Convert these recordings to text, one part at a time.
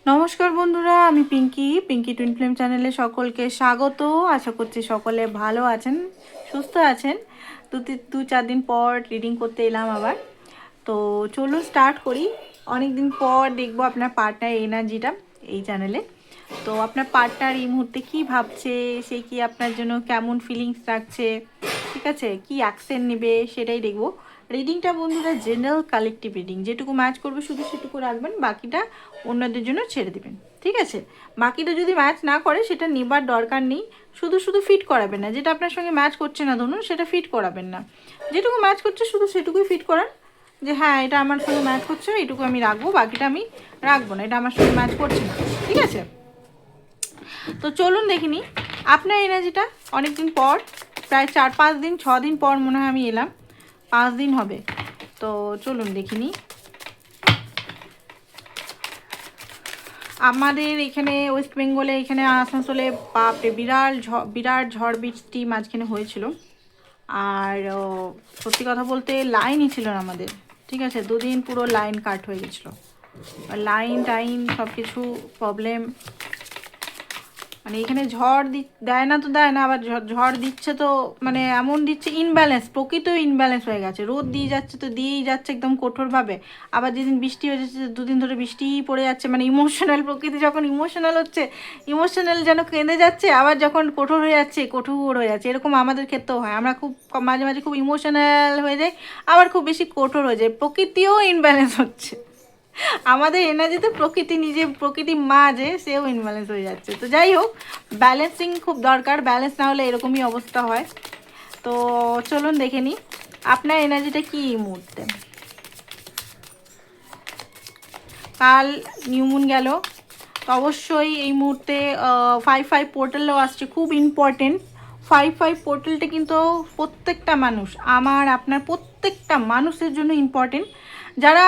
নমস্কার বন্ধুরা, আমি পিঙ্কি টুইন ফ্লেম চ্যানেলে সকলকে স্বাগত। আশা করছি সকলে ভালো আছেন, সুস্থ আছেন। দু চার দিন পর রিডিং করতে এলাম আবার। তো চলুন স্টার্ট করি। অনেক দিন পর দেখবো আপনার পার্টনার এনার্জিটা এই চ্যানেলে। তো আপনার পার্টনার এই মুহূর্তে কী ভাবছে, সে কি আপনার জন্য কেমন ফিলিংস রাখছে, ঠিক আছে, কি অ্যাকশন নেবে সেটাই দেখবো। রিডিংটা বন্ধুরা জেনারেল কালেকটিভ রিডিং, যেটুকু ম্যাচ করবে শুধু সেটুকু রাখবেন, বাকিটা অন্যদের জন্য ছেড়ে দেবেন, ঠিক আছে। বাকিটা যদি ম্যাচ না করে সেটা নেবার দরকার নেই। শুধু শুধু ফিট করাবেন না, যেটা আপনার সঙ্গে ম্যাচ করছে না ধরুন সেটা ফিট করাবেন না। যেটুকু ম্যাচ করছে শুধু সেটুকুই ফিট করান, যে হ্যাঁ এটা আমার সঙ্গে ম্যাচ করছে, এইটুকু আমি রাখবো, বাকিটা আমি রাখবো না, এটা আমার সঙ্গে ম্যাচ করছে না, ঠিক আছে। তো চলুন দেখিনি আপনার এনার্জিটা। অনেকদিন পর, প্রায় 4-5 দিন 6 দিন পর মনে হয় আমি এলাম, 5 দিন হবে। তো চলুন দেখিনি। আমাদের এখানে ওয়েস্ট বেঙ্গলে, এখানে আসানসোলে বাপরে বিরাট ঝড় বৃষ্টি মাঝখানে হয়েছিল। আর সত্যি কথা বলতে লাইনই ছিল না আমাদের, ঠিক আছে। 2 দিন পুরো লাইন কাট হয়ে গেছিলো। লাইন টাইন সব কিছু প্রবলেম। মানে এখানে ঝড় দেয় না তো দেয় না, আবার ঝড় দিচ্ছে তো মানে এমন দিচ্ছে, ইনব্যালেন্স, প্রকৃত ইনব্যালেন্স হয়ে গেছে। রোদ দিয়ে যাচ্ছে তো দিয়েই যাচ্ছে একদম কঠোরভাবে, আবার যেদিন বৃষ্টি হয়ে যাচ্ছে 2 দিন ধরে বৃষ্টিই পড়ে যাচ্ছে। মানে ইমোশনাল, প্রকৃতি যখন ইমোশনাল হচ্ছে, ইমোশনাল যেন কেঁদে যাচ্ছে, আবার যখন কঠোর হয়ে যাচ্ছে কঠোর হয়ে যাচ্ছে। এরকম আমাদের ক্ষেত্রেও হয়, আমরা খুব মাঝে মাঝে খুব ইমোশনাল হয়ে যাই, আবার খুব বেশি কঠোর হয়ে যায়। প্রকৃতিও ইনব্যালেন্স হচ্ছে, আমাদের এনার্জিতে প্রকৃতি নিজে, প্রকৃতি মা যে সেও ইনব্যালেন্স হয়ে যাচ্ছে। তো যাই হোক, ব্যালেন্সিং খুব দরকার, ব্যালেন্স না হলে এরকমই অবস্থা হয়। তো চলুন দেখে নিই আপনার এনার্জিটা কি এই মুহূর্তে। কাল নিউমুন গেল, তো অবশ্যই এই মুহূর্তে 5-5 পোর্টালও আসছে, খুব ইম্পর্টেন্ট। 5-5 পোর্টালটা কিন্তু প্রত্যেকটা মানুষ, আমার আপনার প্রত্যেকটা মানুষের জন্য ইম্পর্টেন্ট। যারা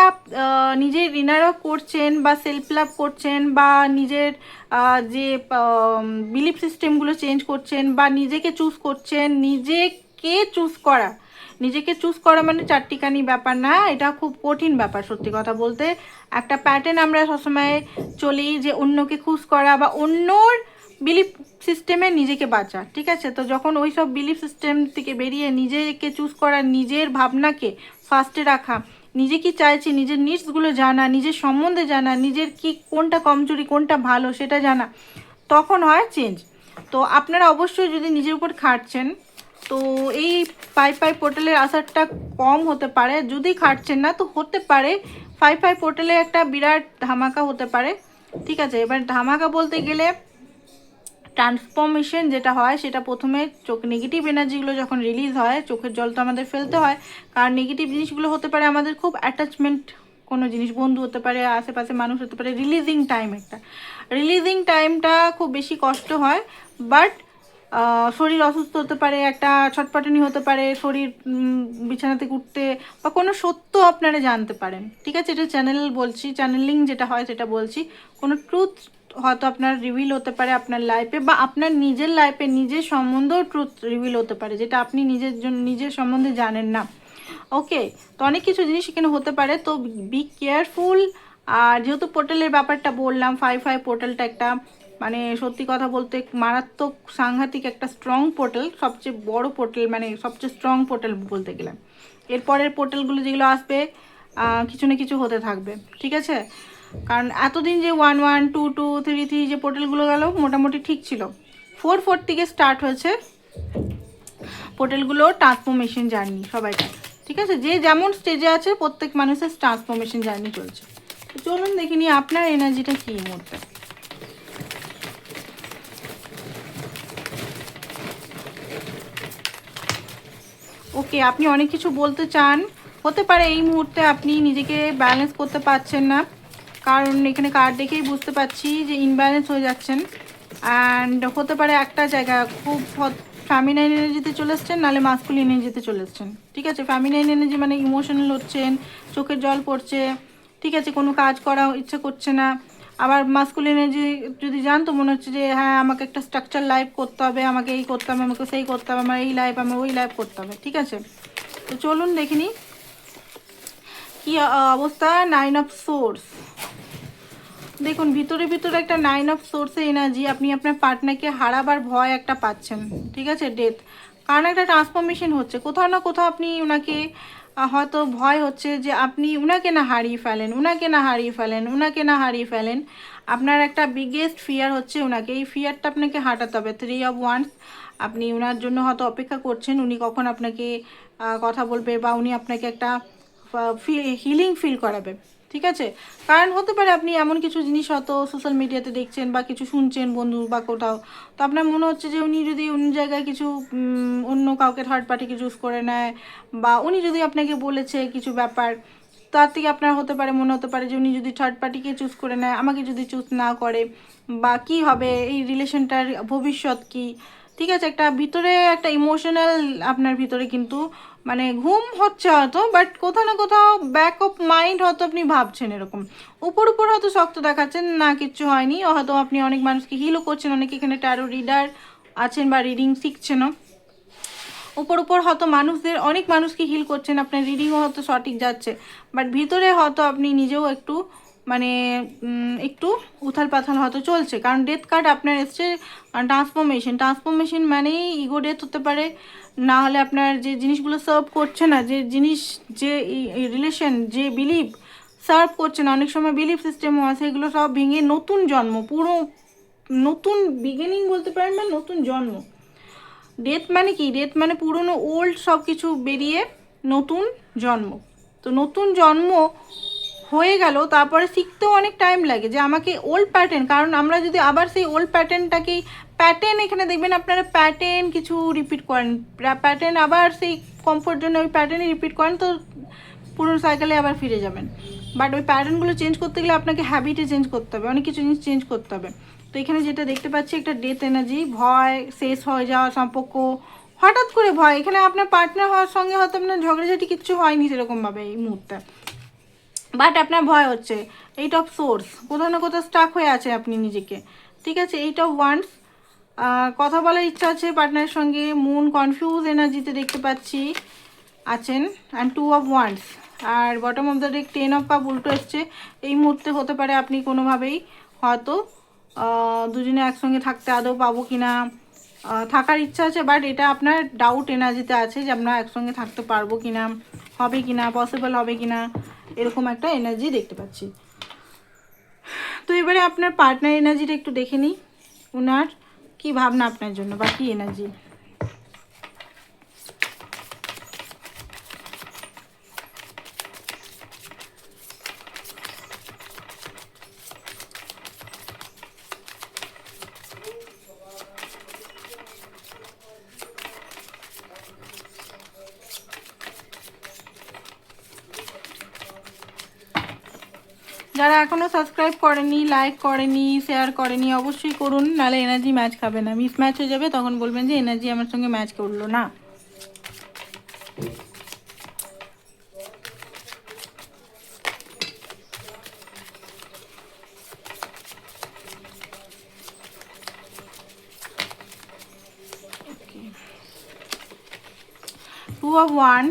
নিজের ইনার করছেন বা সেলফ লাভ করছেন, বা নিজের যে বিলিফ সিস্টেমগুলো চেঞ্জ করছেন, বা নিজেকে চুজ করছেন, নিজেকে চুজ করা মানে চারটিখানি ব্যাপার না, এটা খুব কঠিন ব্যাপার। সত্যি কথা বলতে একটা প্যাটার্ন আমরা সবসময় চলি, যে অন্যকে খুশ করা বা অন্যর বিলিফ সিস্টেমে নিজেকে বাঁচা, ঠিক আছে। তো যখন ওই সব বিলিফ সিস্টেম থেকে বেরিয়ে নিজেকে চুজ করা, নিজের ভাবনাকে ফার্স্টে রাখা, নিজে কি চাইছি, নিজের নিডসগুলো জানা, নিজের সম্বন্ধে জানা, নিজের কি কোনটা কমজোরি কোনটা ভালো সেটা জানা, তখন হয় চেঞ্জ। তো আপনারা অবশ্যই যদি নিজের উপর খাটছেন, তো এই 5-5 পোর্টালের আসারটা কম হতে পারে। যদি খাটছেন না তো হতে পারে 5-5 পোর্টালে একটা বিরাট ধামাকা হতে পারে, ঠিক আছে। এবার ধামাকা বলতে গেলে ট্রান্সফরমেশন যেটা হয়, সেটা প্রথমে নেগেটিভ এনার্জিগুলো যখন রিলিজ হয়, চোখের জল তো আমাদের ফেলতে হয়, কারণ নেগেটিভ জিনিসগুলো হতে পারে আমাদের খুব অ্যাটাচমেন্ট, কোনো জিনিস, বন্ধু হতে পারে, আশেপাশে মানুষ হতে পারে। রিলিজিং টাইম, একটা রিলিজিং টাইমটা খুব বেশি কষ্ট হয়। বাট শরীর অসুস্থ হতে পারে, একটা ছটপটানি হতে পারে, শরীর বিছানা থেকে উঠতে, বা কোনো সত্য আপনারা জানতে পারেন, ঠিক আছে। এটা চ্যানেল বলছি, চ্যানেলিং যেটা হয় সেটা বলছি। কোনো ট্রুথ হয়তো আপনার রিভিল হতে পারে আপনার লাইফে, বা আপনার নিজের লাইফে নিজের সম্বন্ধেও ট্রুথ রিভিল হতে পারে, যেটা আপনি নিজের সম্বন্ধে জানেন না। ওকে, তো অনেক কিছু জিনিস এখানে হতে পারে, তো বি কেয়ারফুল। আর যেহেতু পোর্টালের ব্যাপারটা বললাম, 5-5 পোর্টালটা একটা মানে সত্যি কথা বলতে মারাত্মক সাংঘাতিক একটা স্ট্রং পোর্টাল, সবচেয়ে বড় পোর্টাল, মানে সবচেয়ে স্ট্রং পোর্টাল বলতে গেলে। এরপরের পোর্টালগুলো যেগুলো আসবে কিছু না কিছু হতে থাকবে, ঠিক আছে। কারণ এতদিন যে 1-1, 2-2, 3-3 যে পোর্টালগুলো গেল মোটামুটি ঠিক ছিল, 4-4 থেকে স্টার্ট হয়েছে পোর্টালগুলো ট্রান্সফরমেশন জার্নি সবাইকার, ঠিক আছে। যে যেমন স্টেজে আছে প্রত্যেক মানুষের ট্রান্সফরমেশন জার্নি চলছে। তো চলুন দেখে নিই আপনার এনার্জিটা কী মুহূর্তে। ওকে, আপনি অনেক কিছু বলতে চান, হতে পারে এই মুহূর্তে আপনি নিজেকে ব্যালেন্স করতে পারছেন না, কারণ এখানে কার্ড দেখেই বুঝতে পারছি যে ইনব্যালেন্স হয়ে যাচ্ছেন। অ্যান্ড হতে পারে একটা জায়গা খুব ফ্যামিনাইন এনার্জিতে চলে এসছেন, নাহলে মাস্কুলিন এনার্জিতে চলে এসছেন, ঠিক আছে। ফ্যামিনাইন এনার্জি মানে ইমোশনাল হচ্ছেন, চোখের জল পড়ছে, ঠিক আছে, কোনো কাজ করা ইচ্ছে করছে না। আবার মাস্কুলিন এনার্জি যদি যান তো মনে হচ্ছে যে হ্যাঁ আমাকে একটা স্ট্রাকচার লাইফ করতে হবে, আমাকে এই করতে হবে, আমাকে সেই করতে হবে, আমার এই লাইফ, আমার ওই লাইফ করতে হবে, ঠিক আছে। তো চলুন দেখিনি কি অবস্থা। 9 অফ সোর্স, দেখুন ভিতরে ভিতরে একটা 9 অফ সোর্সে এনার্জি, আপনি আপনার পার্টনারকে হারাবার ভয় একটা পাচ্ছেন, ঠিক আছে, ডেথ। কারণ একটা ট্রান্সফরমেশন হচ্ছে কোথাও না কোথাও, আপনি ওনাকে হয়তো ভয় হচ্ছে যে আপনি উনাকে না হারিয়ে ফেলেন, উনাকে না হারিয়ে ফেলেন, উনাকে না হারিয়ে ফেলেন। আপনার একটা বিগেস্ট ফিয়ার হচ্ছে ওনাকে, এই ফিয়ারটা আপনাকে হাঁটাতে হবে। 3 অফ ওয়ান্স, আপনি ওনার জন্য হয়তো অপেক্ষা করছেন, উনি কখন আপনাকে কথা বলবে বা উনি আপনাকে একটা হিলিং ফিল করাবে, ঠিক আছে। কারণ হতে পারে আপনি এমন কিছু জিনিস হয়তো সোশ্যাল মিডিয়াতে দেখছেন বা কিছু শুনছেন বন্ধু বা কোথাও, তো আপনার মনে হচ্ছে যে উনি যদি অন্য জায়গায় কিছু অন্য কাউকে থার্ড পার্টিকে চুজ করে নেয়, বা উনি যদি আপনাকে বলেছে কিছু ব্যাপার, তার থেকে আপনার হতে পারে মনে হতে পারে যে উনি যদি থার্ড পার্টিকে চুজ করে নেয়, আমাকে যদি চুজ না করে, বা কি হবে এই রিলেশনটার ভবিষ্যৎ কি, ঠিক আছে। একটা ভিতরে একটা ইমোশনাল আপনার ভিতরে কিন্তু মানে ঘুম হচ্ছে হয়তো, বাট কোথাও না কোথাও ব্যাক অফ মাইন্ড হয়তো আপনি ভাবছেন এরকম, উপর উপর হয়তো শক্ত দেখাচ্ছেন না কিচ্ছু হয়নি, হয়তো আপনি অনেক মানুষকে হিলও করছেন, অনেকে এখানে ট্যারো রিডার আছেন বা রিডিং শিখছেনও, উপর উপর হয়তো মানুষদের অনেক মানুষকে হিল করছেন, আপনার রিডিংও হয়তো সঠিক যাচ্ছে, বাট ভিতরে হয়তো আপনি নিজেও একটু মানে একটু উথাল পাথাল হয়তো চলছে। কারণ ডেথ কার্ড আপনার এসছে ট্রান্সফরমেশন, ট্রান্সফরমেশন মানেই ইগো ডেথ হতে পারে, না হলে আপনার যে জিনিসগুলো সার্ভ করছে না, যে জিনিস, যে রিলেশন, যে বিলিভ সার্ভ করছে না, অনেক সময় বিলিভ সিস্টেমও আছে, এগুলো সব ভেঙে নতুন জন্ম, পুরো নতুন বিগিনিং বলতে পারেন বা নতুন জন্ম। ডেথ মানে কি, ডেথ মানে পুরনো ওল্ড সব কিছু বেরিয়ে নতুন জন্ম। তো নতুন জন্ম হয়ে গেল, তারপরে শিখতেও অনেক টাইম লাগে যে আমাকে ওল্ড প্যাটার্ন, কারণ আমরা যদি আবার সেই ওল্ড প্যাটার্নটাকেই প্যাটার্ন, এখানে দেখবেন আপনারা প্যাটার্ন কিছু রিপিট করেন, প্যাটার্ন আবার সেই কমফোর্ট জন্য ওই প্যাটার্নই রিপিট করেন, তো পুরো সাইকেলে আবার ফিরে যাবেন। বাট ওই প্যাটার্নগুলো চেঞ্জ করতে গেলে আপনাকে হ্যাবিটে চেঞ্জ করতে হবে, অনেক কিছু জিনিস চেঞ্জ করতে হবে। তো এখানে যেটা দেখতে পাচ্ছি একটা ডেথ এনার্জি, ভয়, শেষ হয়ে যাওয়া সম্পর্ক, হঠাৎ করে ভয়। এখানে আপনার পার্টনার হওয়ার সঙ্গে হয়তো আপনার ঝগড়াঝাটি কিচ্ছু হয়নি সেরকমভাবে এই মুহূর্তে, বাট আপনার ভয় হচ্ছে। 8 অফ সোর্স, কোথাও না কোথাও স্টাক হয়ে আছে আপনি নিজেকে, ঠিক আছে। 8 অফ ওয়ান্স, কথা বলার ইচ্ছা আছে পার্টনারের সঙ্গে, মুন কনফিউজ এনার্জিতে দেখতে পাচ্ছি আছেন, অ্যান্ড 2 অফ ওয়ান্স, আর bottom of the deck 10 of cup উল্টো এসছে। এই মুহূর্তে হতে পারে আপনি কোনোভাবেই হয়তো দুজনে একসঙ্গে থাকতে আদৌ পাবো কিনা, থাকার ইচ্ছা আছে, বাট এটা আপনার ডাউট এনার্জিতে আছে যে আমরা একসঙ্গে থাকতে পারবো কিনা, হবে কিনা, পসিবল হবে কিনা, এরকম একটা এনার্জি দেখতে পাচ্ছি। তো এবারে আপনার পার্টনার এনার্জিটা একটু দেখে নিই, ওনার কি ভাবনা আপনার জন্য বা কি এনার্জি। যারা এখনও সাবস্ক্রাইব করেনি, লাইক করেনি, শেয়ার করেনি, অবশ্যই করুন, নাহলে এনার্জি ম্যাচ খাবে না, মিস ম্যাচ হয়ে যাবে, তখন বলবেন যে এনার্জি আমার সঙ্গে ম্যাচ করলো না। Two of wand,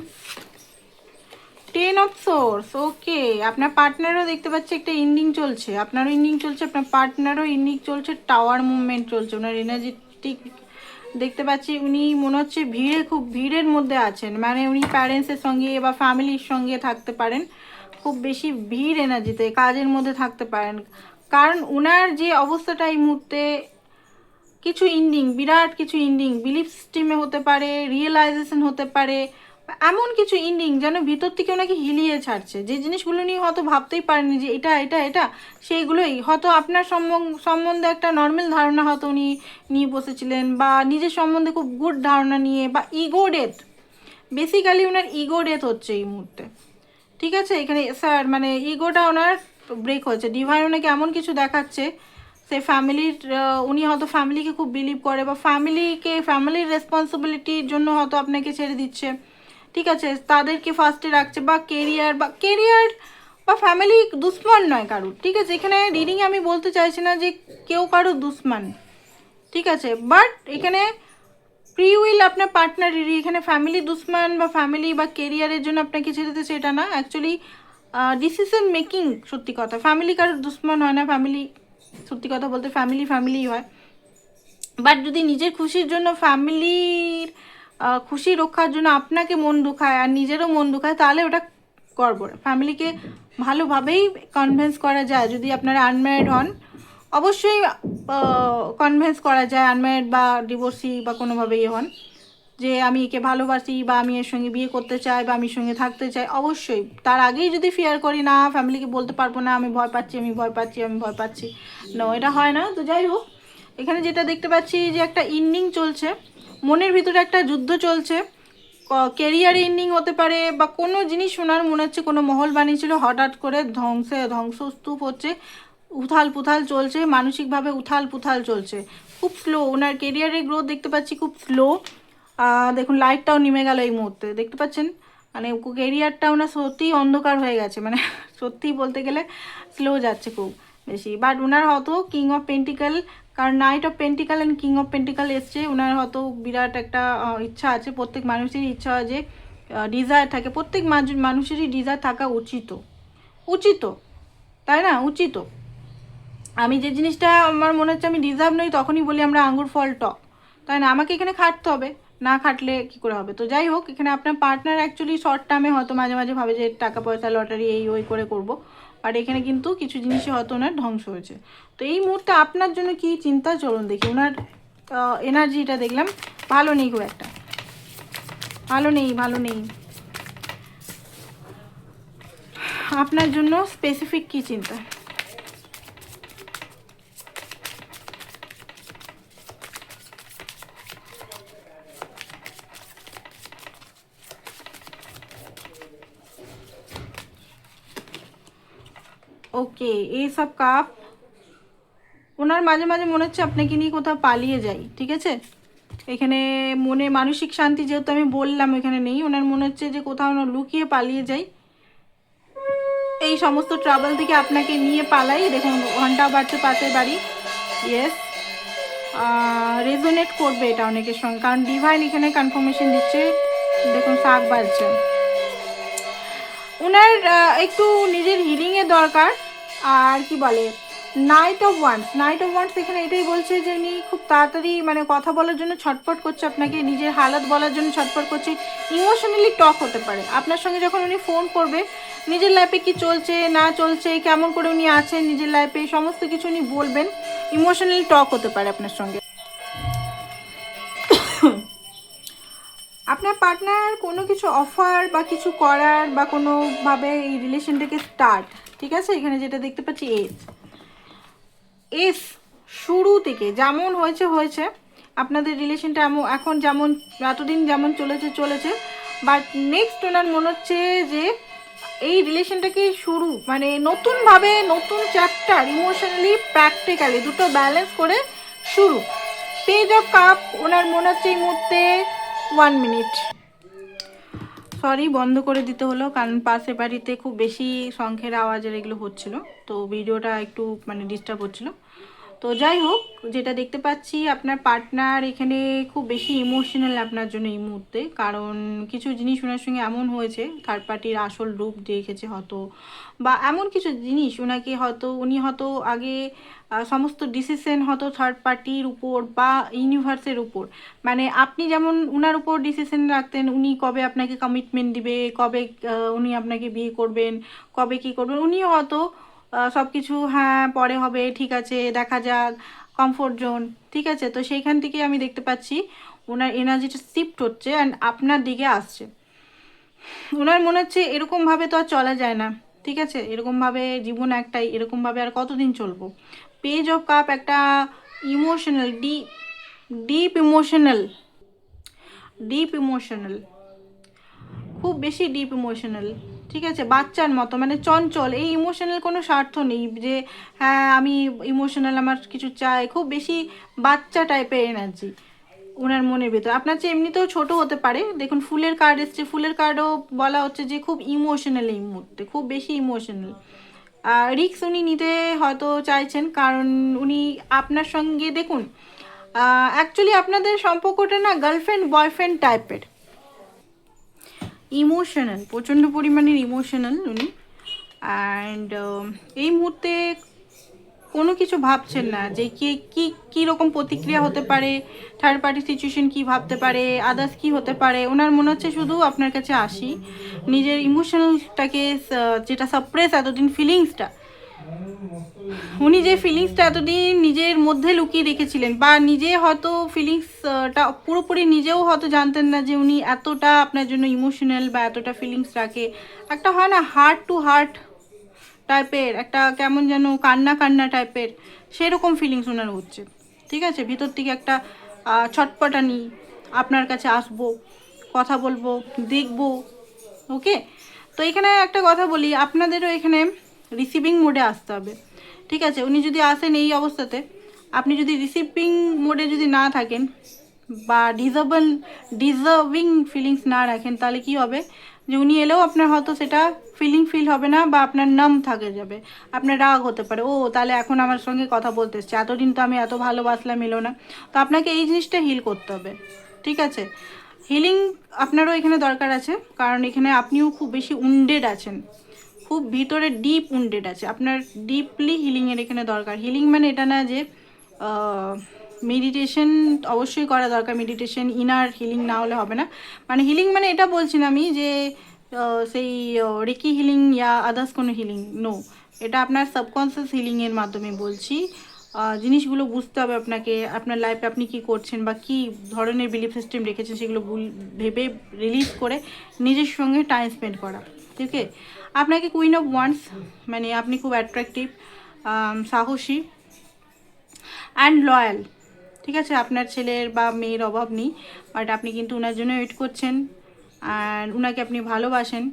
10 of swords, okay. আপনার পার্টনারও দেখতে পাচ্ছি একটা ইন্ডিং চলছে, আপনারও ইন্ডিং চলছে, আপনার পার্টনারও ইন্ডিং চলছে, টাওয়ার মুভমেন্ট চলছে, ওনার এনার্জেটিক দেখতে পাচ্ছি, উনি মনে হচ্ছে খুব ভিড়ের মধ্যে আছেন, মানে উনি প্যারেন্টসের সঙ্গে বা ফ্যামিলির সঙ্গে থাকতে পারেন, খুব বেশি ভিড় এনার্জিতে কাজের মধ্যে থাকতে পারেন, কারণ ওনার যে অবস্থাটা এই মুহূর্তে, কিছু ইন্ডিং, বিরাট কিছু ইন্ডিং, বিলিফ সিস্টেমে হতে পারে, রিয়েলাইজেশন হতে পারে, এমন কিছু ইন্ডিং যেন ভিতর থেকে ওনাকে হিলিয়ে ছাড়ছে, যে জিনিসগুলো নিয়ে হয়তো ভাবতেই পারেনি যে এটা এটা এটা, সেইগুলোই হয়তো আপনার সম্বন্ধে একটা নর্মাল ধারণা হয়তো উনি নিয়ে বসেছিলেন, বা নিজের সম্বন্ধে খুব গুড ধারণা নিয়ে, বা ইগো ডেথ, বেসিক্যালি ওনার ইগো ডেথ হচ্ছে এই মুহূর্তে, ঠিক আছে। এখানে স্যার মানে ইগোটা ওনার ব্রেক হচ্ছে, ডিভাইন ওনাকে এমন কিছু দেখাচ্ছে, সে ফ্যামিলির, উনি হয়তো ফ্যামিলিকে খুব বিলিভ করে, বা ফ্যামিলির রেসপন্সিবিলিটির জন্য হয়তো আপনাকে ছেড়ে দিচ্ছে, ঠিক আছে, তাদেরকে ফার্স্টে রাখছে, বা কেরিয়ার বা ফ্যামিলি দুশ্মন নয় কারুর, ঠিক আছে। এখানে রিডিংয়ে আমি বলতে চাইছি না যে কেউ কারুর দুশ্মন, ঠিক আছে, বাট এখানে ফ্রি উইল আপনার পার্টনারেরই, এখানে ফ্যামিলি দুশ্মন বা ফ্যামিলি বা কেরিয়ারের জন্য আপনাকে ছেড়ে দিচ্ছে এটা না, অ্যাকচুয়ালি ডিসিশন মেকিং, সত্যি কথা ফ্যামিলি কারোর দুশ্মন হয় না, ফ্যামিলি সত্যি কথা বলতে ফ্যামিলি ফ্যামিলিই হয়। বাট যদি নিজের খুশির জন্য ফ্যামিলির খুশি রক্ষার জন্য আপনাকে মন দুখায় আর নিজেরও মন দুখায়, তাহলে ওটা করবো না। ফ্যামিলিকে ভালোভাবেই কনভিন্স করা যায়, যদি আপনারা আনম্যারিড হন অবশ্যই কনভিন্স করা যায়, আনম্যারিড বা ডিভোর্সি বা কোনোভাবেই হন, যে আমি একে ভালোবাসি বা আমি এর সঙ্গে বিয়ে করতে চাই বা আমি সঙ্গে থাকতে চাই। অবশ্যই তার আগেই যদি ফিয়ার করি না ফ্যামিলিকে বলতে পারবো না, আমি ভয় পাচ্ছি আমি ভয় পাচ্ছি আমি ভয় পাচ্ছি, না এটা হয় না। তো যাই হোক, এখানে যেটা দেখতে পাচ্ছি যে একটা ইন্ডিং চলছে, মনের ভিতরে একটা যুদ্ধ চলছে, কেরিয়ার ইন্ডিং হতে পারে বা কোনো জিনিস শোনার মনে হচ্ছে কোনো মহল বানিয়েছিল, হঠাৎ করে ধ্বংসস্তূপ হচ্ছে, উথাল পুথাল চলছে, মানসিকভাবে উথাল পুথাল চলছে, খুব স্লো। ওনার কেরিয়ারের গ্রোথ দেখতে পাচ্ছি খুব স্লো। দেখুন লাইটটাও নেমে গেল এই মুহূর্তে, দেখতে পাচ্ছেন, মানে কেরিয়ারটা ওনার সত্যিই অন্ধকার হয়ে গেছে, মানে সত্যিই বলতে গেলে স্লো যাচ্ছে খুব বেশি। বাট ওনার হয়তো কিং অফ পেন্টিক্যাল, কারণ knight of pentacle and king of pentacle এসছে, ওনার হয়তো বিরাট একটা ইচ্ছা আছে, প্রত্যেক মানুষেরই ইচ্ছা হয় যে ডিজায়ার থাকে, প্রত্যেক মানুষেরই ডিজায়ার থাকা উচিত, উচিত, তাই না, উচিত। আমি যে জিনিসটা আমার মনে হচ্ছে আমি ডিজার্ভ নই, তখনই বলি আমরা আঙ্গুর ফল টক, তাই না, আমাকে এখানে খাটতে হবে, না খাটলে কী করে হবে। তো যাই হোক, এখানে আপনার পার্টনার অ্যাকচুয়ালি শর্ট টার্মে হয়তো মাঝে মাঝে ভাবে যে টাকা পয়সা লটারি এই ওই করে করবো, আর এখানে কিন্তু কিছু জিনিসই হয়তো ওনার ধ্বংস হয়েছে। তো এই মুহূর্তে আপনার জন্য কি চিন্তা, চলুন দেখি। ওনার এনার্জিটা দেখলাম ভালো নেই, খুব একটা ভালো নেই, ভালো নেই। আপনার জন্য স্পেসিফিক কি চিন্তা? ওকে, এই সব কাপ ওনার মাঝে মাঝে মনে হচ্ছে আপনাকে নিয়ে কোথাও পালিয়ে যাই, ঠিক আছে। এখানে মনে মানসিক শান্তি যেহেতু আমি বললাম এখানে নেই, ওনার মনে হচ্ছে যে কোথাও না লুকিয়ে পালিয়ে যাই, এই সমস্ত ট্রাবল থেকে আপনাকে নিয়ে পালাই। দেখুন ঘন্টা বাড়ছে পাশের বাড়ি, ইয়েস, রেজোনেট করবে এটা অনেকের সঙ্গে, কারণ ডিভাইন এখানে কনফার্মেশন দিচ্ছে। দেখুন শাক বাড়ছে, ওনার একটু নিজের হিলিংয়ের দরকার। আর কি বলে নাইট অফ ওয়ান্স এখানে এটাই বলছে যে উনি খুব তাড়াতাড়ি মানে কথা বলার জন্য ছটফট করছে, আপনাকে নিজের হালত বলার জন্য ছটফট করছে, ইমোশনালি টক হতে পারে আপনার সঙ্গে। যখন উনি ফোন করবে নিজের লাইফে কি চলছে না চলছে, কেমন করে উনি আছেন নিজের লাইফে, সমস্ত কিছু উনি বলবেন, ইমোশনালি টক হতে পারে আপনার সঙ্গে। আপনার পার্টনার কোনো কিছু অফার বা কিছু করার বা কোনোভাবে এই রিলেশনটাকে স্টার্ট, ঠিক আছে। এখানে যেটা দেখতে পাচ্ছি এস শুরু থেকে যেমন হয়েছে হয়েছে, আপনাদের রিলেশনটা এখন যেমন এতদিন যেমন চলেছে, বাট নেক্সট ওনার মনে হচ্ছে যে এই রিলেশনটাকে শুরু মানে নতুনভাবে নতুন চ্যাপ্টার, ইমোশনালি প্র্যাকটিক্যালি দুটো ব্যালেন্স করে শুরু। পেজ অফ কাপ ওনার মনে হচ্ছে এই মুহূর্তে 1 মিনিট, সরি বন্ধ করে দিতে হলো, কারণ পাশের বাড়িতে খুব বেশি শঙ্খের আওয়াজের এগুলো হচ্ছিলো, তো ভিডিওটা একটু মানে ডিস্টার্ব হচ্ছিলো। তো যাই হোক, যেটা দেখতে পাচ্ছি আপনার পার্টনার এখানে খুব বেশি ইমোশনাল আপনার জন্য এই মুহূর্তে, কারণ কিছু জিনিস ওনার সঙ্গে এমন হয়েছে, থার্ড পার্টির আসল রূপ দেখেছে হয়তো, বা এমন কিছু জিনিস ওনাকে হয়তো উনি হয়তো আগে সমস্ত ডিসিশন হয়তো থার্ড পার্টির উপর বা ইউনিভার্সের উপর, মানে আপনি যেমন উনার উপর ডিসিশন রাখতেন, উনি কবে আপনাকে কমিটমেন্ট দিবে, কবে উনি আপনাকে বিয়ে করবেন, কবে কি করবেন, উনিও হয়তো সব কিছু হ্যাঁ পরে হবে, ঠিক আছে দেখা যাক, কমফোর্ট জোন, ঠিক আছে। তো সেইখান থেকে আমি দেখতে পাচ্ছি ওনার এনার্জিটা শিফট হচ্ছে অ্যান্ড আপনার দিকে আসছে। ওনার মনে হচ্ছে এরকমভাবে তো আর চলা যায় না, ঠিক আছে, এরকমভাবে জীবন একটাই, এরকমভাবে আর কতদিন চলবো। পেজ অফ কাপ একটা ইমোশনাল ডিপ ইমোশনাল, খুব বেশি ডিপ ইমোশনাল, ঠিক আছে, বাচ্চার মতো মানে চঞ্চল। এই ইমোশনাল কোনো স্বার্থ নেই যে হ্যাঁ আমি ইমোশনাল আমার কিছু চাই, খুব বেশি বাচ্চা টাইপের এনার্জি ওনার মনের ভিতরে। আপনার চেয়ে এমনিতেও ছোট হতে পারে, দেখুন ফুলের কার্ড এসছে, ফুলের কার্ডও বলা হচ্ছে যে খুব ইমোশনাল এই মুহূর্তে, খুব বেশি ইমোশনাল। রিস্ক উনি নিতে হয়তো চাইছেন, কারণ উনি আপনার সঙ্গে দেখুন অ্যাকচুয়ালি আপনাদের সম্পর্কটা না গার্লফ্রেন্ড বয়ফ্রেন্ড টাইপের, ইমোশনাল, প্রচণ্ড পরিমাণের ইমোশনাল উনি। অ্যান্ড এই মুহূর্তে কোনো কিছু ভাবছেন না যে কী রকম প্রতিক্রিয়া হতে পারে, থার্ড পার্টি সিচুয়েশন কী ভাবতে পারে, আদার্স কী হতে পারে। ওনার মনে হচ্ছে শুধু আপনার কাছে আসি, নিজের ইমোশনালটাকে যেটা সাপ্রেস এতদিন ফিলিংসটা, উনি যে ফিলিংসটা এতদিন নিজের মধ্যে লুকিয়ে রেখেছিলেন, বা নিজে হয়তো ফিলিংসটা পুরোপুরি নিজেও হয়তো জানতেন না যে উনি এতটা আপনার জন্য ইমোশনাল বা এতটা ফিলিংস রাখে। একটা হয় না হার্ট টু হার্ট টাইপের, একটা কেমন যেন কান্না কান্না টাইপের, সেরকম ফিলিংস ওনার হচ্ছে। ঠিক আছে, ভিতর থেকে একটা ছটপটানি, আপনার কাছে আসবো, কথা বলবো, দেখবো। ওকে, তো এখানে একটা কথা বলি, আপনাদেরও এখানে রিসিভিং মোডে আসতে হবে। ঠিক আছে, উনি যদি আসেন এই অবস্থাতে, আপনি যদি রিসিভিং মোডে যদি না থাকেন বা ডিজার্ভিং ফিলিংস না রাখেন, তাহলে কি হবে যে উনি এলেও আপনার হয়তো সেটা ফিল হবে না, বা আপনার নাম থাকে যাবে, আপনার রাগ হতে পারে, ও তাহলে এখন আমার সঙ্গে কথা বলতে এসছে, এতদিন তো আমি এত ভালোবাসলাম, এলো না। তো আপনাকে এই জিনিসটা হিল করতে হবে। ঠিক আছে, হিলিং আপনারও এখানে দরকার আছে, কারণ এখানে আপনিও খুব বেশি উন্ডেড আছেন, খুব ভিতরে ডিপ উন্ডেড আছে আপনার, ডিপলি হিলিংয়ের এখানে দরকার। হিলিং মানে এটা না যে মেডিটেশন অবশ্যই করা দরকার, মেডিটেশন ইনার হিলিং না হলে হবে না। মানে হিলিং মানে এটা বলছি না আমি যে সেই রেকি হিলিং ইয়া আদার্স কোনো হিলিং, নো, এটা আপনার সাবকনসিয়াস হিলিংয়ের মাধ্যমে বলছি। জিনিসগুলো বুঝতে হবে আপনাকে, আপনার লাইফে আপনি কি করছেন বা কী ধরনের বিলিফ সিস্টেম রেখেছেন, সেগুলো ভেবে রিলিজ করে নিজের সঙ্গে টাইম স্পেন্ড করা। ঠিক আছে, আপনাকে কুইন অফ ওয়ান্স, মানে আপনি খুব অ্যাট্রাকটিভ, সাহসী অ্যান্ড লয়াল। ঠিক আছে, আপনার ছেলের বা মেয়ের অভাব নেই, বাট আপনি কিন্তু ওনার জন্য ওয়েট করছেন, অ্যান্ড ওনাকে আপনি ভালোবাসেন,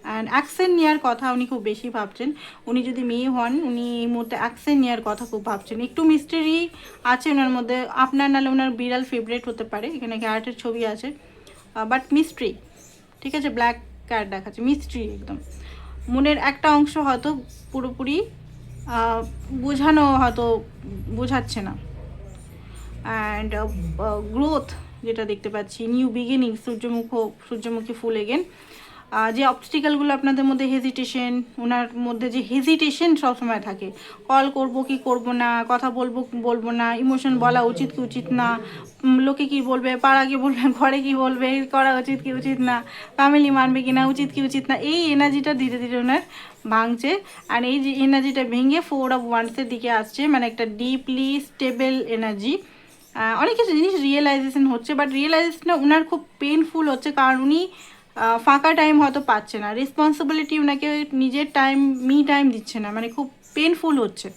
অ্যান্ড অ্যাকশন নেওয়ার কথা উনি খুব বেশি ভাবছেন। উনি যদি মেয়ে হন, উনি এই মুহূর্তে অ্যাকশন নেওয়ার কথা খুব ভাবছেন। একটু মিস্ট্রি আছে ওনার মধ্যে, আপনার নাহলে ওনার বিড়াল ফেভারেট হতে পারে, এখানে ক্যারেটের ছবি আছে, বাট মিস্ট্রি। ঠিক আছে, ব্ল্যাক ক্যাট দেখাচ্ছে, মিস্ট্রি একদম। মনের একটা অংশ হয়তো পুরোপুরি বোঝানো হয়তো বোঝাচ্ছে না। অ্যান্ড গ্রোথ যেটা দেখতে পাচ্ছি, নিউ বিগিনিং, সূর্যমুখী ফুল এগেন। যে অবস্টিক্যালগুলো আপনাদের মধ্যে হেজিটেশন, ওনার মধ্যে যে হেজিটেশন সবসময় থাকে, কল করব কি করব না, কথা বলবো না, ইমোশন বলা উচিত কি উচিত না, লোকে কি বলবে, পাড়া কি বলবে, ঘরে কি বলবে, করা উচিত কি উচিত না, ফ্যামিলি মানবে কি না, উচিত কি উচিত না, এই এনার্জিটা ধীরে ধীরে ওনার ভাঙছে। আর এই যে এনার্জিটা ভেঙে 4 অফ ওয়ান্সের দিকে আসছে, মানে একটা ডিপলি স্টেবল এনার্জি। অনেক কিছু জিনিস রিয়েলাইজেশন হচ্ছে, বাট রিয়েলাইজেশনটা ওনার খুব পেনফুল হচ্ছে, কারণ উনি ফাঁকা টাইম হয়তো পাচ্ছে না, রেসপন্সিবিলিটি ওনাকে নিজের মি টাইম দিচ্ছে না, মানে খুব পেনফুল হচ্ছে।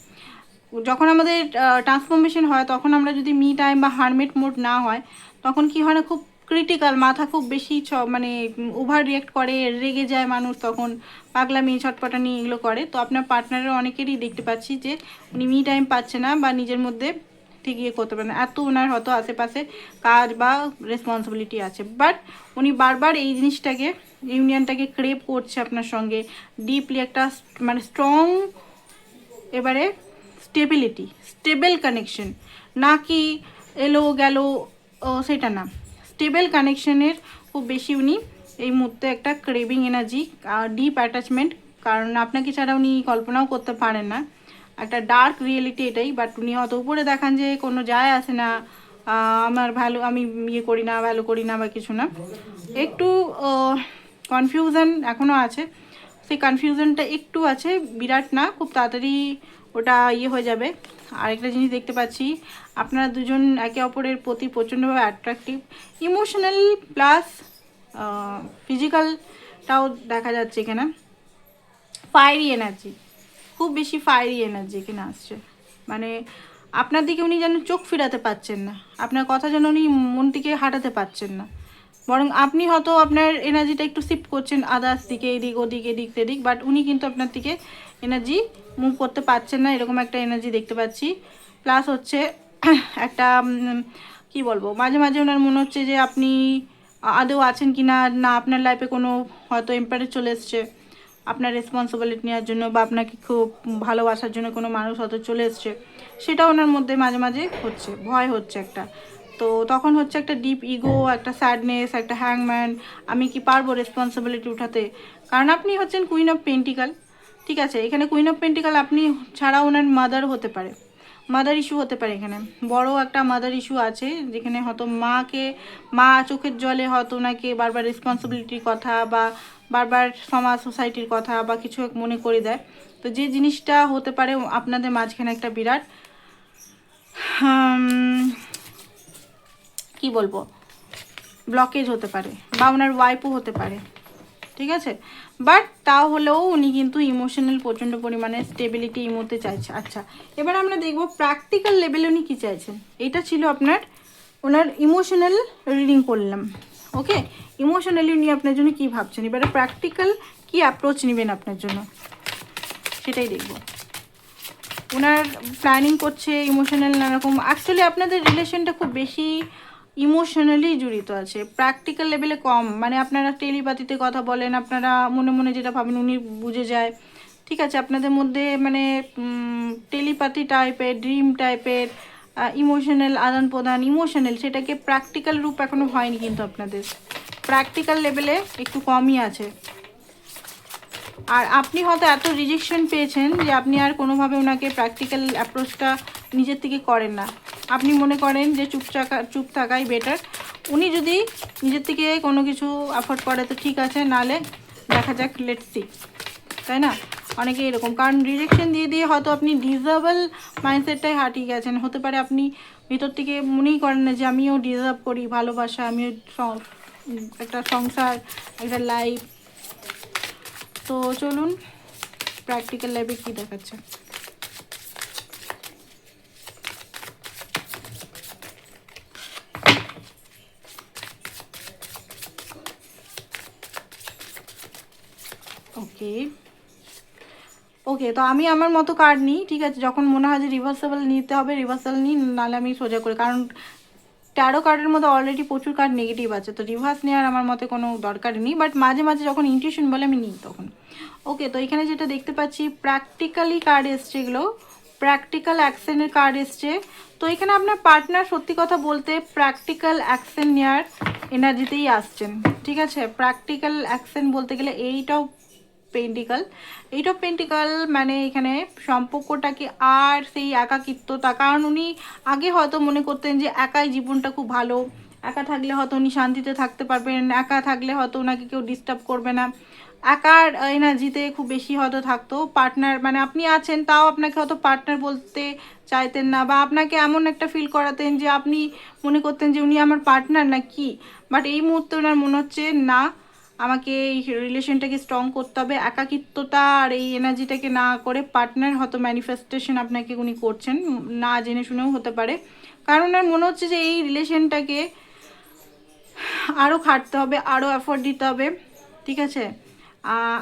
যখন আমাদের ট্রান্সফরমেশন হয়, তখন আমরা যদি মি টাইম বা হারমেট মোড না হয়, তখন কি হয় না, খুব ক্রিটিক্যাল, মাথা খুব বেশি মানে ওভার রিয়েক্ট করে, রেগে যায় মানুষ, তখন পাগলামি ছটপটানি এগুলো করে। তো আপনার পার্টনারের অনেকেরই দেখতে পাচ্ছি যে উনি মি টাইম পাচ্ছে না, বা নিজের মধ্যে ঠিক ইয়ে করতে পারে না, এত ওনার হয়তো আশেপাশে কাজ বা রেসপন্সিবিলিটি আছে, বাট উনি বারবার এই জিনিসটাকে, ইউনিয়নটাকে ক্রেভ করছে আপনার সঙ্গে ডিপলি, একটা মানে স্ট্রং, এবারে স্টেবল কানেকশন, না কি এলো গেল সেটা না, স্টেবল কানেকশনের খুব বেশি উনি এই মুহূর্তে একটা ক্রেভিং এনার্জি, ডিপ অ্যাটাচমেন্ট, কারণ আপনাকে ছাড়া উনি কল্পনাও করতে পারেন না, একটা ডার্ক রিয়েলিটি এটাই। বাট উনি হয়তো উপরে দেখান যে কোনো যায় আসে না, আমার ভ্যালু, আমি ইয়ে করি না, ভ্যালু করি না বা কিছু না, একটু কনফিউশন এখনও আছে, সেই কনফিউশনটা একটু আছে, বিরাট না, খুব তাড়াতাড়ি ওটা ইয়ে হয়ে যাবে। আরেকটা জিনিস দেখতে পাচ্ছি, আপনারা দুজন একে অপরের প্রতি প্রচণ্ডভাবে অ্যাট্রাকটিভ, ইমোশনাল প্লাস ফিজিক্যালটাও দেখা যাচ্ছে এখানে। ফায়ারি এনার্জি, খুব বেশি ফায়ারি এনার্জি এখানে আসছে, মানে আপনার দিকে উনি যেন চোখ ফিরাতে পারছেন না, আপনার কথা যেন উনি মন থেকে হাঁটাতে পারছেন না, বরং আপনি হয়তো আপনার এনার্জিটা একটু শিফট করছেন আদার্স দিকে, এদিক ওদিক, এদিক সেদিক, বাট উনি কিন্তু আপনার থেকে এনার্জি মুভ করতে পারছেন না, এরকম একটা এনার্জি দেখতে পাচ্ছি। প্লাস হচ্ছে একটা কি বলবো, মাঝে মাঝে ওনার মনে হচ্ছে যে আপনি আদৌ আছেন কি না, না আপনার লাইফে কোনো হয়তো এম্পায়ার চলে এসছে আপনার রেসপন্সিবিলিটি নেওয়ার জন্য, বা আপনাকে খুব ভালোবাসার জন্য কোনো মানুষ হয়তো চলে এসছে, সেটা ওনার মধ্যে মাঝে মাঝে হচ্ছে, ভয় হচ্ছে একটা। তো তখন হচ্ছে একটা ডিপ ইগো, একটা স্যাডনেস, একটা হ্যাংম্যান, আমি কি পারবো রেসপন্সিবিলিটি উঠাতে, কারণ আপনি হচ্ছেন কুইন অফ পেন্টিকাল। ঠিক আছে। এখানে কুইন অফ পেন্টিকাল আপনি ছাড়া ওনার মাদার হতে পারে, মাদার ইস্যু হতে পারে, এখানে বড় একটা মাদার ইস্যু আছে, যেখানে হয়তো মা চোখের জলে হয়তো ওনাকে বারবার রেসপন্সিবিলিটির কথা বা বারবার সমাজ সোসাইটির কথা বা কিছু এক মনে করে দেয়। তো যে জিনিসটা হতে পারে আপনাদের মাঝখানে একটা বিরাট কি বলবো ব্লকেজ হতে পারে, বা ওনার ওয়াইফও হতে পারে, ঠিক আছে। বাট তাও হলেও উনি কিন্তু ইমোশনাল প্রচণ্ড পরিমাণে স্টেবিলিটি এই মুহূর্তে চাইছে। আচ্ছা, এবার আমরা দেখবো প্র্যাকটিক্যাল লেভেলে উনি কী চাইছেন। এটা ছিল আপনার ওনার ইমোশনাল রিডিং করলাম। ওকে, ইমোশনালি উনি আপনার জন্য কী ভাবছেন, এবারে প্র্যাকটিক্যাল কী অ্যাপ্রোচ নেবেন আপনার জন্য সেটাই দেখব। ওনার প্ল্যানিং করছে ইমোশনাল নানারকম, অ্যাকচুয়ালি আপনাদের রিলেশনটা খুব বেশি ইমোশনালি জড়িত আছে, প্র্যাকটিক্যাল লেভেলে কম। মানে আপনারা টেলিপাথিতে কথা বলেন, আপনারা মনে মনে যেটা ভাবেন উনি বুঝে যায়, ঠিক আছে। আপনাদের মধ্যে মানে টেলিপাথি টাইপের, ড্রিম টাইপের ইমোশনাল আদান প্রদান, ইমোশনাল, সেটাকে প্র্যাকটিক্যাল রূপ এখনও হয়নি, কিন্তু আপনাদের প্র্যাকটিক্যাল লেভেলে একটু কমই আছে। আর আপনি হয়তো এত রিজেকশন পেয়েছেন যে আপনি আর কোনোভাবে ওনাকে প্র্যাকটিক্যাল অ্যাপ্রোচটা নিজের থেকে করেন না। আপনি মনে করেন যে চুপ থাকাই বেটার। উনি যদি নিজের থেকে কোনো কিছু অ্যাফোর্ড করে তো ঠিক আছে, নালে দেখা যাক, লেটস সি, তাই না? অনেকে এরকম, কারণ রিজেকশন দিয়ে দিয়ে হয়তো আপনি ডিজার্ভেবল মাইন্ডসেটটাই হারিয়ে গেছেন। হতে পারে আপনি ভিতর থেকে মনেই করেন না যে আমিও ডিজার্ভ করি ভালোবাসা, আমিও একটা সংসার, একটা লাইফ। তো চলুন প্র্যাকটিক্যাল লাইফে কী দেখাচ্ছে। ওকে, তো আমি আমার মতো কার্ড নিই, ঠিক আছে। যখন মনে হয় যে রিভার্সেবল নিতে হবে রিভার্সাল নিই, নাহলে আমি সোজা করে, কারণ ট্যারো কার্ডের মধ্যে অলরেডি প্রচুর কার্ড নেগেটিভ আছে, তো রিভার্স নেওয়ার আমার মতে কোনো দরকারই নেই। বাট মাঝে মাঝে যখন ইনটিউশন বলে আমি নিই তখন। ওকে, তো এখানে যেটা দেখতে পাচ্ছি প্র্যাকটিক্যালি কার্ড এসছে, এগুলো প্র্যাকটিক্যাল অ্যাকশনের কার্ড এসছে। তো এখানে আপনার পার্টনার সত্যি কথা বলতে প্র্যাকটিক্যাল অ্যাকশন নেওয়ার এনার্জিতেই আসছেন, ঠিক আছে। প্র্যাকটিক্যাল অ্যাকশন বলতে গেলে এইট অফ পেন্টিকাল মানে এখানে সম্পর্কটাকে আর সেই একাকিত্বতা, কারণ উনি আগে হয়তো মনে করতেন যে একাই জীবনটা খুব ভালো, একা থাকলে হয়তো উনি শান্তিতে থাকতে পারবেন, একা থাকলে হয়তো ওনাকে কেউ ডিস্টার্ব করবে না, একার এনার্জিতে খুব বেশি হয়তো থাকতো। পার্টনার মানে আপনি আছেন, তাও আপনাকে হয়তো পার্টনার বলতে চাইতেন না, বা আপনাকে এমন একটা ফিল করাতেন যে আপনি মনে করতেন যে উনি আমার পার্টনার না কি। বাট এই মুহূর্তে ওনার মনে হচ্ছে না, আমাকে এই রিলেশনটাকে স্ট্রং করতে হবে, একাকিত্বতা আর এই এনার্জিটাকে না করে পার্টনার হয়তো ম্যানিফেস্টেশন আপনাকে উনি করছেন, না জেনে শুনেও হতে পারে। কারণ ওনার মনে হচ্ছে যে এই রিলেশনটাকে আরও খাটতে হবে, আরও এফোর্ট দিতে হবে, ঠিক আছে।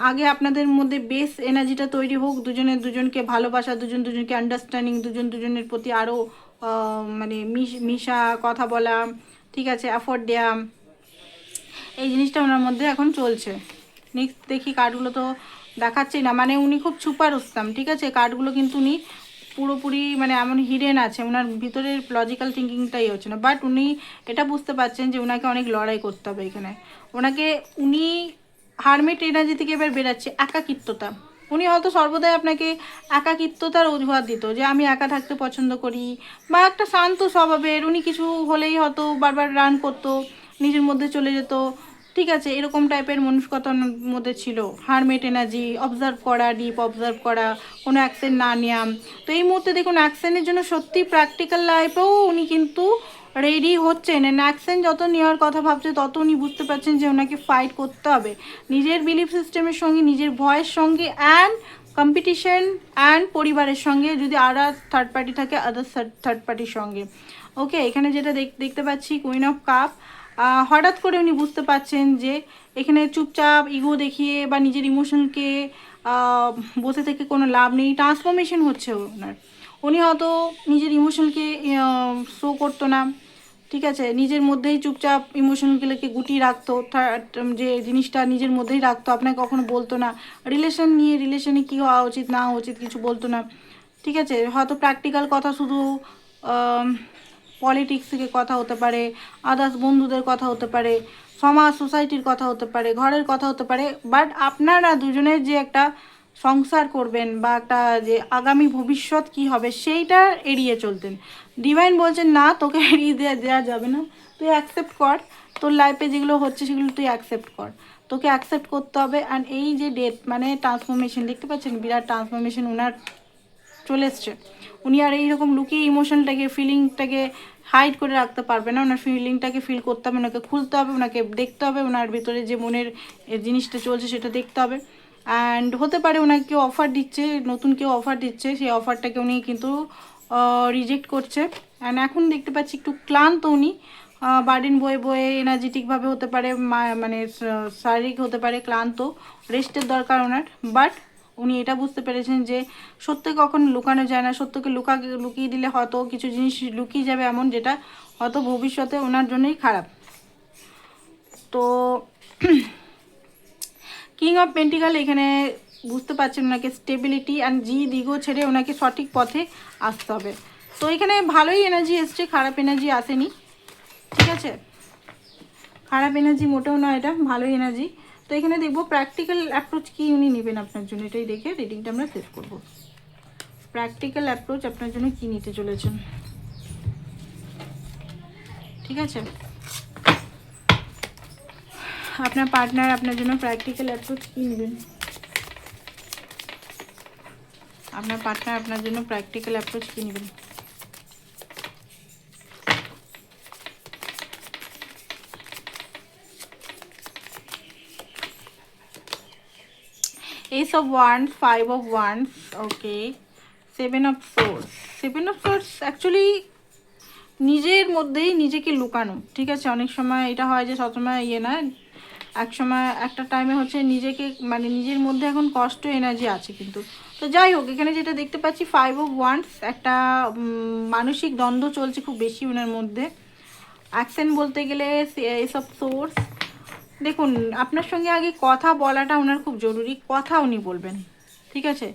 আগে আপনাদের মধ্যে বেস এনার্জিটা তৈরি হোক, দুজনকে ভালোবাসা, দুজনকে আন্ডারস্ট্যান্ডিং, দুজনের প্রতি আরও মানে মিশা, কথা বলা, ঠিক আছে, এফোর্ট দেওয়া, এই জিনিসটা ওনার মধ্যে এখন চলছে। নেক্সট দেখি, কার্ডগুলো তো দেখাচ্ছেই না, মানে উনি খুব সুপার উঠতাম, ঠিক আছে। কার্ডগুলো কিন্তু উনি পুরোপুরি মানে এমন হিডেন আছে, ওনার ভিতরের লজিক্যাল থিঙ্কিংটাই হচ্ছে না। বাট উনি এটা বুঝতে পারছেন যে ওনাকে অনেক লড়াই করতে হবে এখানে। উনি হারমিট এনার্জি থেকে এবার বেরাচ্ছে একাকিত্বতা। উনি হয়তো সর্বদাই আপনাকে একাকিত্বতার অজুহাত দিত, যে আমি একা থাকতে পছন্দ করি, বা একটা শান্ত স্বভাবের, উনি কিছু হলেই হয়তো বারবার রান করতো, নিজের মধ্যে চলে যেত, ঠিক আছে। এরকম টাইপের মনস্কতার মধ্যে ছিল। হারমেট এনার্জি, অবজার্ভ করা, ডিপ অবজার্ভ করা, কোনো অ্যাকশন না নেওয়া। তো এই মুহূর্তে দেখুন অ্যাকশনের জন্য সত্যি প্র্যাকটিক্যাল লাইফেও উনি কিন্তু রেডি হচ্ছেন। অ্যাকশন যত নেওয়ার কথা ভাবছে তত উনি বুঝতে পারছেন যে ওনাকে ফাইট করতে হবে নিজের বিলিফ সিস্টেমের সঙ্গে, নিজের ভয়ের সঙ্গে, অ্যান্ড কম্পিটিশন অ্যান্ড পরিবারের সঙ্গে, যদি আদার থার্ড পার্টি থাকে আদার থার্ড পার্টির সঙ্গে। ওকে, এখানে যেটা দেখতে পাচ্ছি কুইন অফ কাপ, হঠাৎ করে উনি বুঝতে পারছেন যে এখানে চুপচাপ ইগো দেখিয়ে বা নিজের ইমোশনকে বসে থেকে কোনো লাভ নেই, ট্রান্সফরমেশন হচ্ছে ওনার। উনি হয়তো নিজের ইমোশনকে শো করতো না, ঠিক আছে, নিজের মধ্যেই চুপচাপ ইমোশনগুলোকে গুটিয়ে রাখতো, যে জিনিসটা নিজের মধ্যেই রাখতো, আপনাকে কখনো বলতো না। রিলেশনে কী হওয়া উচিত না হওয়া উচিত কিছু বলতো না, ঠিক আছে। হয়তো প্র্যাকটিক্যাল কথা শুধু পলিটিক্স থেকে কথা হতে পারে, আদার্স বন্ধুদের কথা হতে পারে, সমাজ সোসাইটির কথা হতে পারে, ঘরের কথা হতে পারে। বাট আপনারা দুজনের যে একটা সংসার করবেন বা একটা যে আগামী ভবিষ্যৎ কি হবে সেইটা এড়িয়ে চলতেন। ডিভাইন বলছেন না, তোকে এড়িয়ে দেওয়া যাবে না, তুই অ্যাকসেপ্ট কর, তোর লাইফে যেগুলো হচ্ছে সেগুলো তুই অ্যাকসেপ্ট কর, তোকে অ্যাকসেপ্ট করতে হবে। অ্যান্ড এই যে ডেথ মানে ট্রান্সফরমেশন দেখতে পাচ্ছেন, বিরাট ট্রান্সফরমেশন ওনার চলে এসছে। উনি আর এইরকম লুকিয়ে ইমোশনটাকে ফিলিংটাকে হাইড করে রাখতে পারবে না, ওনার ফিলিংটাকে ফিল করতে হবে, ওনাকে খুলতে হবে, ওনাকে দেখতে হবে, ওনার ভিতরে যে মনের জিনিসটা চলছে সেটা দেখতে হবে। অ্যান্ড হতে পারে ওনাকে কেউ অফার দিচ্ছে, নতুন কেউ অফার দিচ্ছে, সেই অফারটাকে উনি কিন্তু রিজেক্ট করছে। অ্যান্ড এখন দেখতে পাচ্ছি একটু ক্লান্ত উনি, বার্ডেন বয়ে বয়ে এনার্জেটিকভাবে হতে পারে, মানে শারীরিক হতে পারে ক্লান্ত, রেস্টের দরকার ওনার। বাট উনি এটা বুঝতে পেরেছেন যে সত্যকে কখনো লুকানো যায় না, সত্যকে লুকিয়ে দিলে হয়তো কিছু জিনিস লুকিয়ে যাবে এমন, যেটা হয়তো ভবিষ্যতে ওনার জন্যই খারাপ। তো কিং অফ পেন্টিকাল এখানে বুঝতে পারছেন ওনাকে স্টেবিলিটি অ্যান্ড দিগো ছেড়ে ওনাকে সঠিক পথে আসতে হবে। তো এখানে ভালোই এনার্জি এসছে, খারাপ এনার্জি আসেনি, ঠিক আছে, খারাপ এনার্জি মোটেও নয়, এটা ভালোই এনার্জি। তো এখানে দেখবো প্র্যাকটিক্যাল অ্যাপ্রোচ কি উনি নেবেন আপনার জন্য, এটাই দেখে রিডিংটা আমরা শেষ করবো। প্র্যাকটিক্যাল অ্যাপ্রোচ আপনার জন্য কি নিতে চলেছেন, ঠিক আছে। আপনার পার্টনার আপনার জন্য প্র্যাকটিক্যাল অ্যাপ্রোচ কি নেবেন, আপনার পার্টনার আপনার জন্য প্র্যাকটিক্যাল অ্যাপ্রোচ কি নেবেন। Ace of Wands, Five of Wands, okay, Seven of Swords. Seven of Swords actually নিজের মধ্যেই নিজেকে লুকানো, ঠিক আছে। অনেক সময় এটা হয় যে সবসময় ইয়ে না, এক সময় একটা টাইমে হচ্ছে নিজেকে মানে নিজের মধ্যে এখন কষ্ট এনার্জি আছে কিন্তু। তো যাই হোক, এখানে যেটা দেখতে পাচ্ছি ফাইভ অফ ওয়ান্ডস, একটা মানসিক দ্বন্দ্ব চলছে খুব বেশি ওনার মধ্যে। অ্যাকশন বলতে গেলে এস অফ সোর্স, দেখুন আপনার সঙ্গে আগে কথা বলাটা ওনার খুব জরুরি, কথা উনি বলবেন, ঠিক আছে।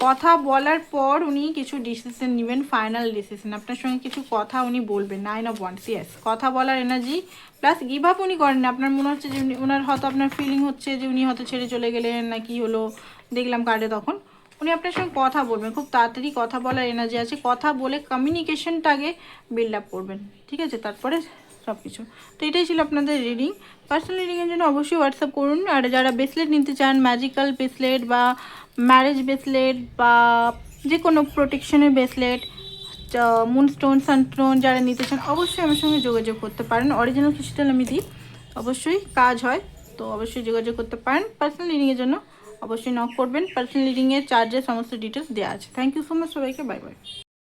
কথা বলার পর উনি কিছু ডিসিশন নেবেন, ফাইনাল ডিসিশন, আপনার সঙ্গে কিছু কথা উনি বলবেন। 9 of Wands, ইয়েস, কথা বলার এনার্জি প্লাস গিভ আপ উনি করেন না। আপনার মনে হচ্ছে যে ওনার হয়তো আপনার ফিলিং হচ্ছে যে উনি হয়তো ছেড়ে চলে গেলেন না কি হলো, দেখলাম কার্ডে, তখন উনি আপনার সঙ্গে কথা বলবেন, খুব তাড়াতাড়ি কথা বলার এনার্জি আছে, কথা বলে কমিউনিকেশনটা আগে বিল্ড আপ করবেন, ঠিক আছে, তারপরে সব কিছু। তো এটাই ছিল আপনাদের রিডিং। পার্সোনাল রিডিংয়ের জন্য অবশ্যই হোয়াটসঅ্যাপ করুন। আর যারা ব্রেসলেট নিতে চান, ম্যাজিক্যাল ব্রেসলেট বা ম্যারেজ ব্রেসলেট বা যে কোনো প্রোটেকশনের ব্রেসলেট, মুনস্টোন, সানস্টোন যারা নিতে চান অবশ্যই আমার সঙ্গে যোগাযোগ করতে পারেন। অরিজিনাল ক্রিস্টাল আমি দিই, অবশ্যই কাজ হয়, তো অবশ্যই যোগাযোগ করতে পারেন। পার্সোনাল রিডিংয়ের জন্য অবশ্যই নক করবেন। পার্সোনাল রিডিংয়ের চার্জের সমস্ত ডিটেলস দেওয়া আছে। থ্যাংক ইউ সো মাচ সবাইকে, বাই বাই।